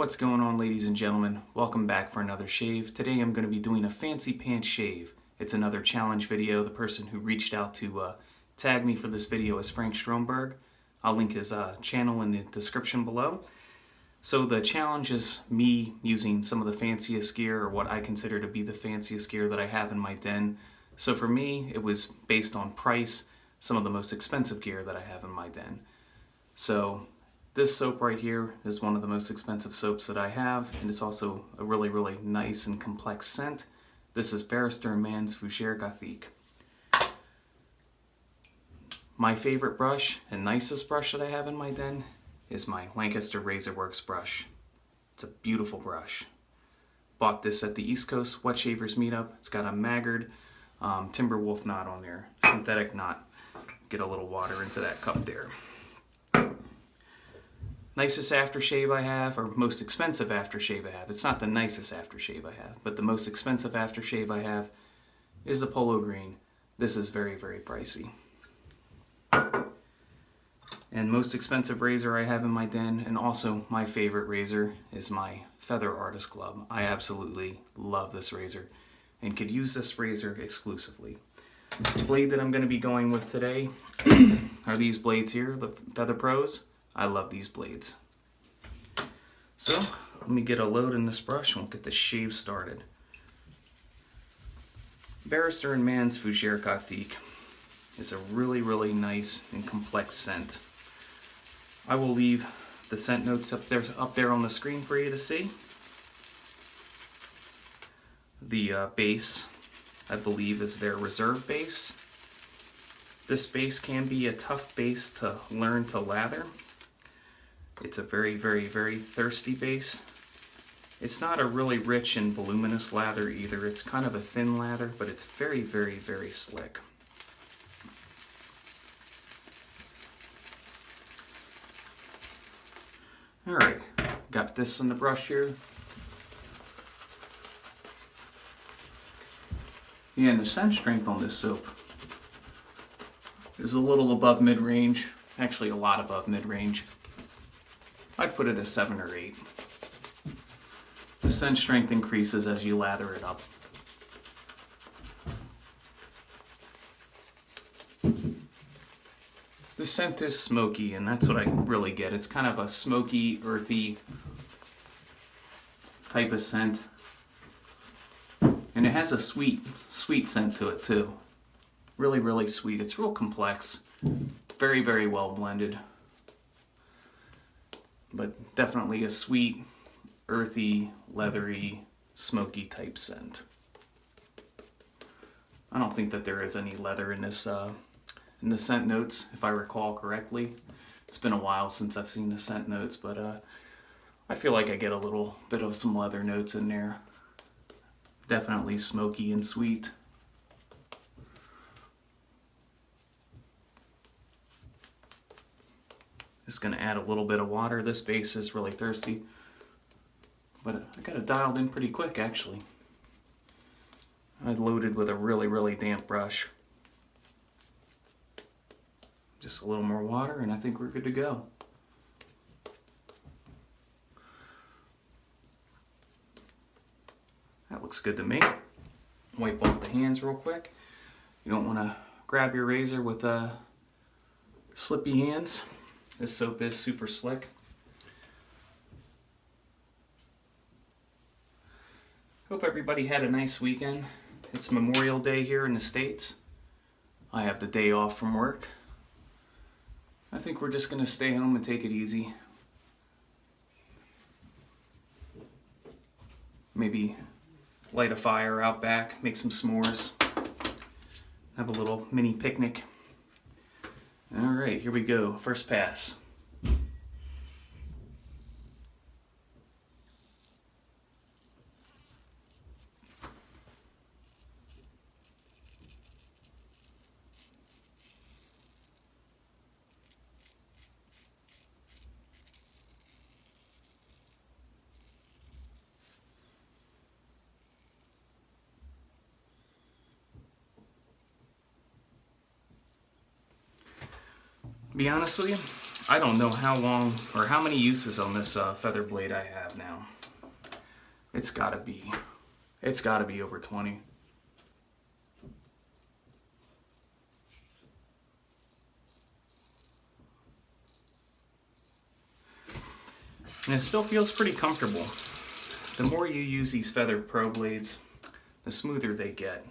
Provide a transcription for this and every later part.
What's going on, ladies and gentlemen? Welcome back for another shave. Today I'm going to be doing a fancy pants shave. It's another challenge video. The person who reached out to tag me for this video is Stromberg. I'll link his channel in the description below. So the challenge is me using some of the fanciest gear, or what I consider to be the fanciest gear that I have in my den. So for me, it was based on price, some of the most expensive gear that I have in my den. So this soap right here is one of the most expensive soaps that I have, and it's also a really, really nice and complex scent. This is Barrister and Mann's Fougere Gothique. My favorite brush and nicest brush that I have in my den is my Lancaster Razorworks brush. It's a beautiful brush. Bought this at the East Coast Wet Shavers Meetup. It's got a Maggard Timberwolf knot on there, synthetic knot. Get a little water into that cup there. Nicest aftershave I have, or most expensive aftershave I have. It's not the nicest aftershave I have, but the most expensive aftershave I have is the Polo Green. This is very, very pricey. And most expensive razor I have in my den, and also my favorite razor, is my Feather Artist Club. I absolutely love this razor and could use this razor exclusively. The blade that I'm going to be going with today are these blades here, the Feather Pros. I love these blades. So let me get a load in this brush and we'll get the shave started. Barrister and Mann's Fougere Gothique is a really, really nice and complex scent. I will leave the scent notes up there on the screen for you to see. The base, I believe, is their reserve base. This base can be a tough base to learn to lather. It's a very, very, very thirsty base. It's not a really rich and voluminous lather either. It's kind of a thin lather, but it's very, very, very slick. Alright, got this in the brush here. Yeah, and the scent strength on this soap is a little above mid-range. Actually, a lot above mid-range. I'd put it a 7 or 8. The scent strength increases as you lather it up. The scent is smoky, and that's what I really get. It's kind of a smoky, earthy type of scent. And it has a sweet scent to it too. Really, really sweet. It's real complex. Very, very well blended. But definitely a sweet, earthy, leathery, smoky type scent. I don't think that there is any leather in this in the scent notes, if I recall correctly. It's been a while since I've seen the scent notes, but I feel like I get a little bit of some leather notes in there. Definitely smoky and sweet. Just going to add a little bit of water. This base is really thirsty, but I got it dialed in pretty quick actually. I loaded with a really, really damp brush. Just a little more water and I think we're good to go. That looks good to me. Wipe off the hands real quick. You don't want to grab your razor with slippy hands. This soap is super slick. Hope everybody had a nice weekend. It's Memorial Day here in the States. I have the day off from work. I think we're just going to stay home and take it easy. Maybe light a fire out back, make some s'mores, have a little mini picnic. Alright, here we go. First pass. To be honest with you, I don't know how long or how many uses on this feather blade I have now. It's gotta be over 20. And it still feels pretty comfortable. The more you use these Feather Pro blades, the smoother they get.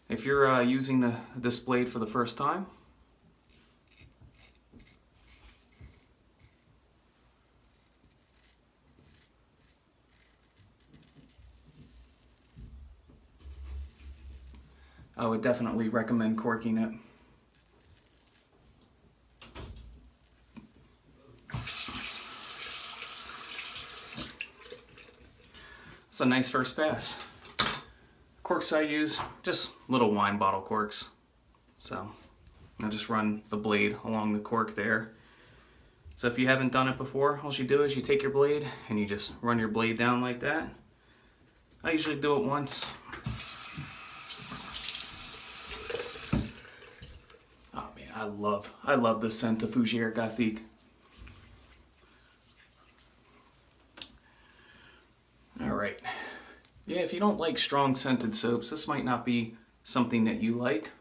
If you're using this blade for the first time, I would definitely recommend corking it. It's a nice first pass. Corks I use, just little wine bottle corks. So I'll just run the blade along the cork there. So if you haven't done it before, all you do is you take your blade and you just run your blade down like that. I usually do it once. Oh man, I love the scent of Fougere Gothique. Alright. Yeah, if you don't like strong scented soaps, this might not be something that you like.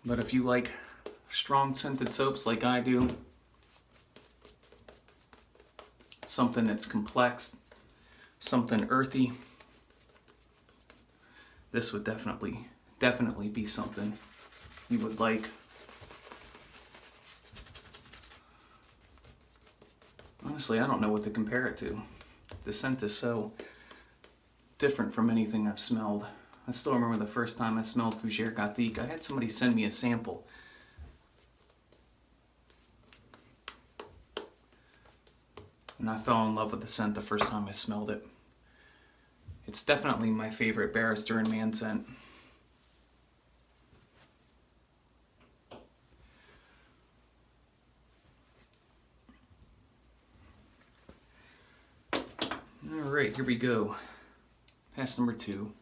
But if you like strong scented soaps like I do, something that's complex, something earthy, this would definitely be something you would like. Honestly, I don't know what to compare it to. The scent is so different from anything I've smelled. I still remember the first time I smelled Fougere Gothique. I had somebody send me a sample. And I fell in love with the scent the first time I smelled it. It's definitely my favorite barrister and mann scent. Alright, here we go. Pass number 2.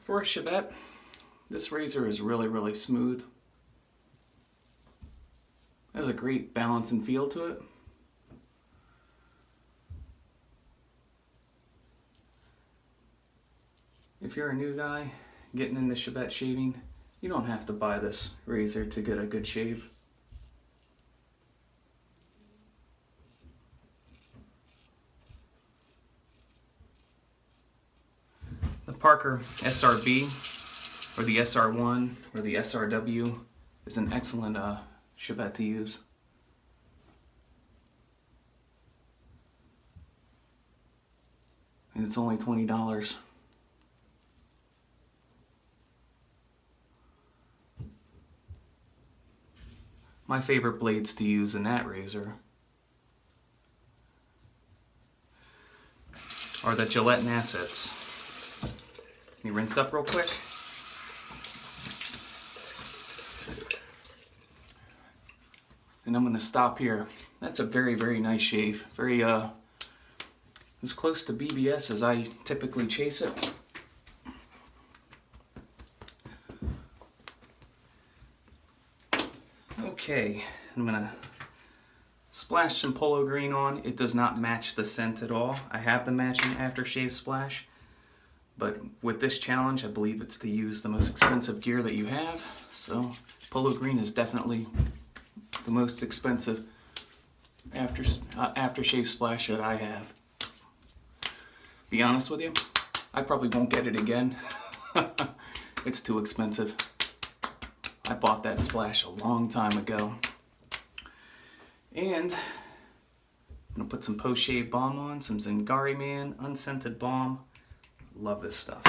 For a civet, this razor is really smooth. It has a great balance and feel to it. If you're a new guy getting into civet shaving, you don't have to buy this razor to get a good shave. The Parker SRB, or the SR1, or the SRW is an excellent civet to use. And it's only $20. My favorite blades to use in that razor are the Gillette Assets. Let me rinse up real quick. And I'm going to stop here. That's a very nice shave. Very as close to BBS as I typically chase it. Okay, I'm going to splash some Polo Green on. It does not match the scent at all. I have the matching aftershave splash. But with this challenge, I believe it's to use the most expensive gear that you have. So Polo Green is definitely the most expensive aftershave splash that I have. Be honest with you, I probably won't get it again. It's too expensive. I bought that splash a long time ago. And I'm gonna put some post-shave balm on, some Zingari Man unscented balm. Love this stuff.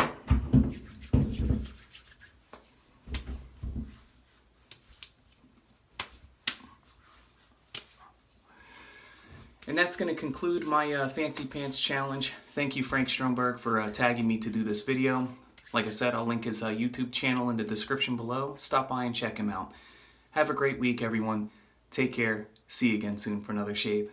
And that's going to conclude my Fancy Pants Challenge. Thank you, Frank Stromberg, for tagging me to do this video. Like I said, I'll link his YouTube channel in the description below. Stop by and check him out. Have a great week, everyone. Take care. See you again soon for another shave.